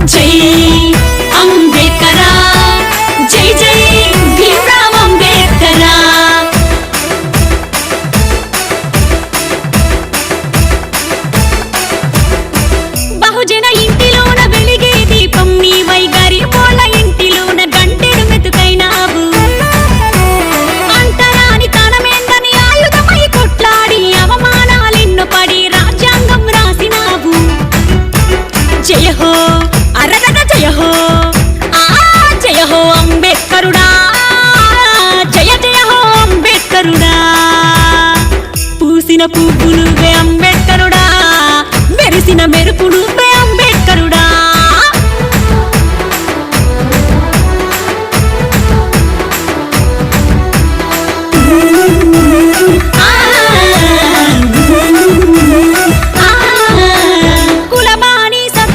జై అంబేద్కరా, జై జై భీమ్రావ్ అంబేద్కరా. బహుజన ఇంటిలోన వెలిగే దీపం నీవై, గరీబోల ఇంటిలోన గంటెడు మెతుకైనావు. అంటరాని తనమేందని ఆయుధమై కొట్లాడి అవమానాలెన్నో పడి రాజ్యాంగం రాసినావు. జయ హో అరగద జయ హో, జయ హో అంబేద్కరుడా, జయ జయ హో అంబేద్కరుడా. పూసిన పువ్వు నువ్వే